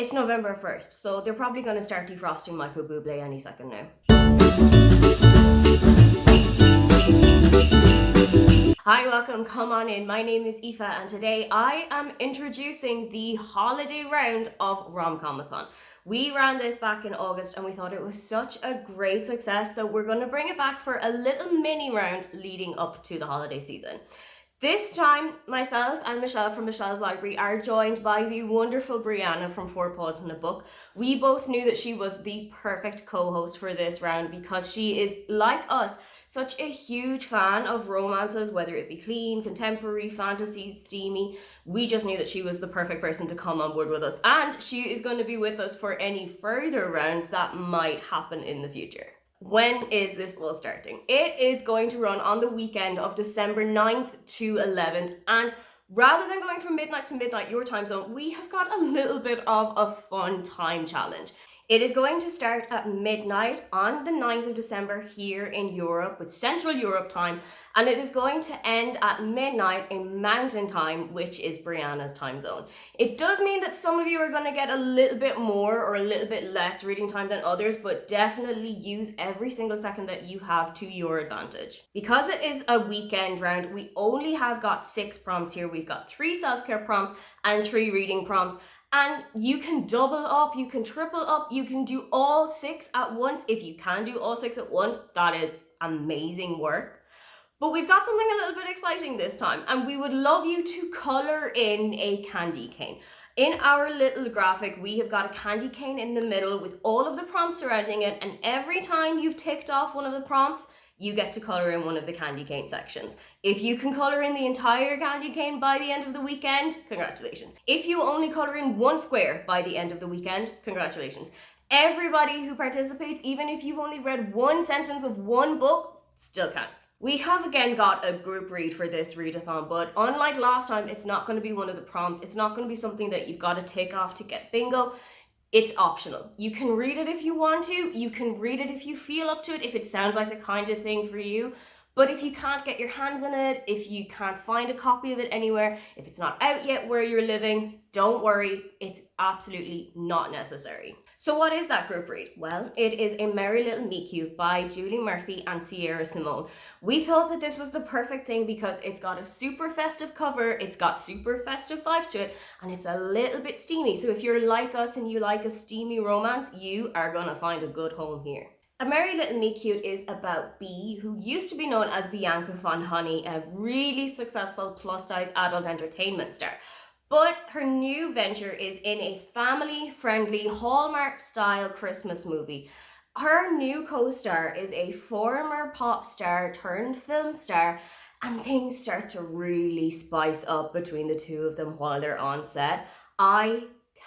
It's November 1st, so they're probably going to start defrosting Michael Bublé any second now. Hi, welcome, come on in. My name is Aoife and today I am introducing the holiday round of RomComAthon. We ran this back in August and we thought it was such a great success that we're going to bring it back for a little mini round leading up to the holiday season. This time, myself and Michelle from Michelle's Library are joined by the wonderful Brianna from Four Paws in a Book. We both knew that she was the perfect co-host for this round because she is, like us, such a huge fan of romances, whether it be clean, contemporary, fantasy, steamy. We just knew that she was the perfect person to come on board with us, and she is going to be with us for any further rounds that might happen in the future. When is this all starting? It is going to run on the weekend of December 9th to 11th, and rather than going from midnight to midnight your time zone, we have got a little bit of a fun time challenge. It is going to start at midnight on the 9th of December here in Europe with Central Europe time, and it is going to end at midnight in Mountain Time, which is Brianna's time zone. It does mean that some of you are going to get a little bit more or a little bit less reading time than others, but definitely use every single second that you have to your advantage. Because it is a weekend round, we only have got 6 prompts here. We've got 3 self-care prompts and 3 reading prompts. And you can double up, you can triple up, you can do all 6 at once. If you can do all 6 at once, that is amazing work. But we've got something a little bit exciting this time, and we would love you to colour in a candy cane. In our little graphic, we have got a candy cane in the middle with all of the prompts surrounding it, and every time you've ticked off one of the prompts, you get to colour in one of the candy cane sections. If you can colour in the entire candy cane by the end of the weekend, congratulations. If you only colour in 1 square by the end of the weekend, congratulations. Everybody who participates, even if you've only read 1 sentence of 1 book, still counts. We have again got a group read for this readathon, but unlike last time, it's not going to be one of the prompts. It's not going to be something that you've got to tick off to get bingo. It's optional. You can read it if you want to. You can read it if you feel up to it, if it sounds like the kind of thing for you. But if you can't get your hands on it, if you can't find a copy of it anywhere, if it's not out yet where you're living, don't worry, it's absolutely not necessary. So what is that group read? Well, it is A Merry Little Meet Cute by Julie Murphy and Sierra Simone. We thought that this was the perfect thing because it's got a super festive cover, it's got super festive vibes to it, and it's a little bit steamy. So if you're like us and you like a steamy romance, you are gonna find a good home here. A Merry Little Meet Cute is about Bea, who used to be known as Bianca von Honey, a really successful plus-size adult entertainment star. But her new venture is in a family-friendly Hallmark-style Christmas movie. Her new co-star is a former pop star turned film star, and things start to really spice up between the two of them while they're on set. I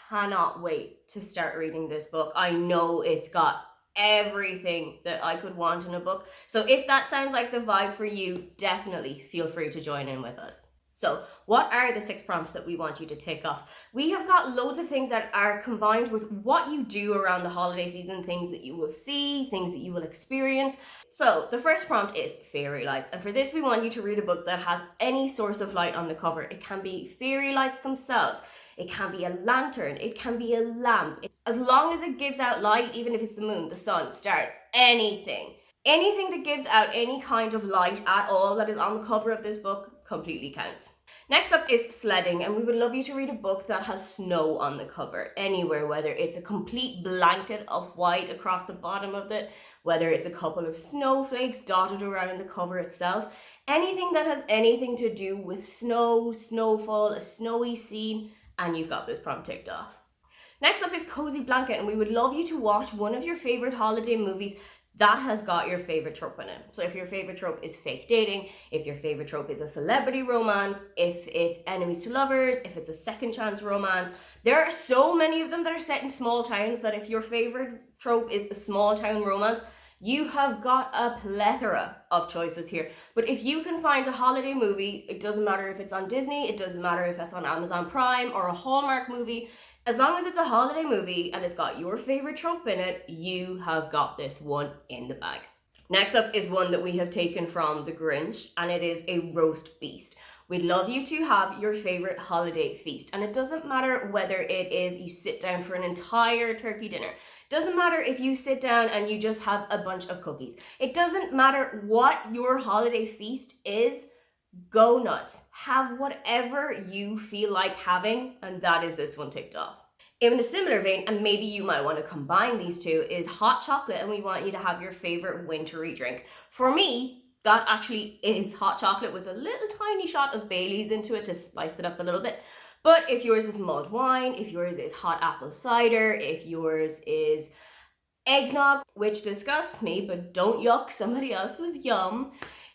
cannot wait to start reading this book. I know it's got everything that I could want in a book. So if that sounds like the vibe for you, definitely feel free to join in with us. So what are the 6 prompts that we want you to tick off? We have got loads of things that are combined with what you do around the holiday season, things that you will see, things that you will experience. So the first prompt is fairy lights. And for this, we want you to read a book that has any source of light on the cover. It can be fairy lights themselves. It can be a lantern. It can be a lamp. As long as it gives out light, even if it's the moon, the sun, stars, anything. Anything that gives out any kind of light at all that is on the cover of this book completely counts. Next up is sledding, and we would love you to read a book that has snow on the cover anywhere, whether it's a complete blanket of white across the bottom of it, whether it's a couple of snowflakes dotted around the cover itself, anything that has anything to do with snow, snowfall, a snowy scene, and you've got this prompt ticked off. Next up is cozy blanket, and we would love you to watch one of your favorite holiday movies that has got your favorite trope in it. So if your favorite trope is fake dating, if your favorite trope is a celebrity romance, if it's enemies to lovers, if it's a second chance romance, there are so many of them that are set in small towns that if your favorite trope is a small town romance, you have got a plethora of choices here. But if you can find a holiday movie, it doesn't matter if it's on Disney, it doesn't matter if it's on Amazon Prime or a Hallmark movie, as long as it's a holiday movie and it's got your favorite trope in it, you have got this one in the bag. Next up is one that we have taken from The Grinch, and it is a roast beast. We'd love you to have your favorite holiday feast. And it doesn't matter whether it is you sit down for an entire turkey dinner. It doesn't matter if you sit down and you just have a bunch of cookies. It doesn't matter what your holiday feast is. Go nuts. Have whatever you feel like having, and that is this one ticked off. In a similar vein, and maybe you might want to combine these two, is hot chocolate, and we want you to have your favorite wintry drink. For me, that actually is hot chocolate with a little tiny shot of Baileys into it to spice it up a little bit. But if yours is mulled wine, if yours is hot apple cider, if yours is eggnog, which disgusts me, but don't yuck somebody else's yum.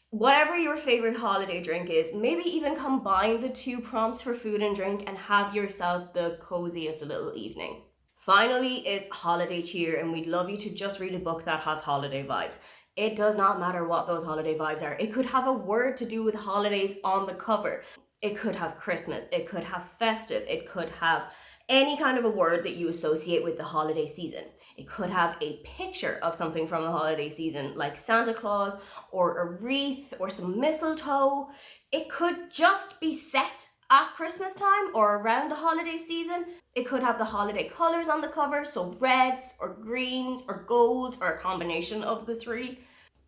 Whatever your favorite holiday drink is, maybe even combine the two prompts for food and drink and have yourself the coziest little evening. Finally is holiday cheer, and we'd love you to just read a book that has holiday vibes. It does not matter what those holiday vibes are. It could have a word to do with holidays on the cover. It could have Christmas. It could have festive. It could have any kind of a word that you associate with the holiday season. It could have a picture of something from the holiday season, like Santa Claus or a wreath or some mistletoe. It could just be set at Christmas time or around the holiday season. It could have the holiday colors on the cover, so reds or greens or gold or a combination of the three.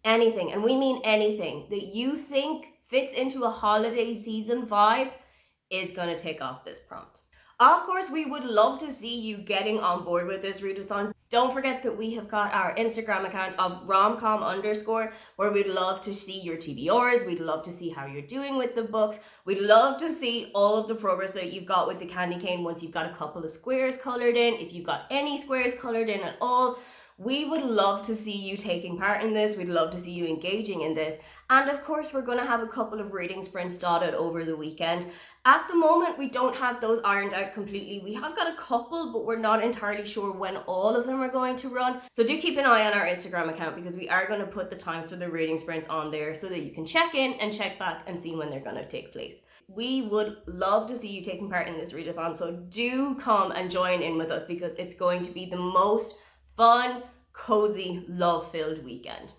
Anything, and we mean anything, that you think fits into a holiday season vibe is going to take off this prompt. Of course, we would love to see you getting on board with this readathon. Don't forget that we have got our Instagram account of RomCom_, where we'd love to see your TBRs. We'd love to see how you're doing with the books. We'd love to see all of the progress that you've got with the candy cane once you've got a couple of squares colored in. If you've got any squares colored in at all, we would love to see you taking part in this. We'd love to see you engaging in this. And of course, we're going to have a couple of reading sprints dotted over the weekend. At the moment, we don't have those ironed out completely. We have got a couple, but we're not entirely sure when all of them are going to run. So do keep an eye on our Instagram account, because we are going to put the times for the reading sprints on there so that you can check in and check back and see when they're going to take place. We would love to see you taking part in this readathon. So do come and join in with us, because it's going to be the most fun, cozy, love-filled weekend.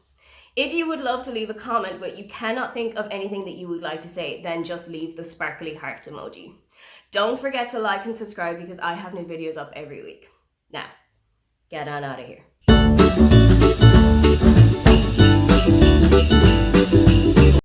If you would love to leave a comment but you cannot think of anything that you would like to say, then just leave the sparkly heart emoji. Don't forget to like and subscribe, because I have new videos up every week. Now, get on out of here.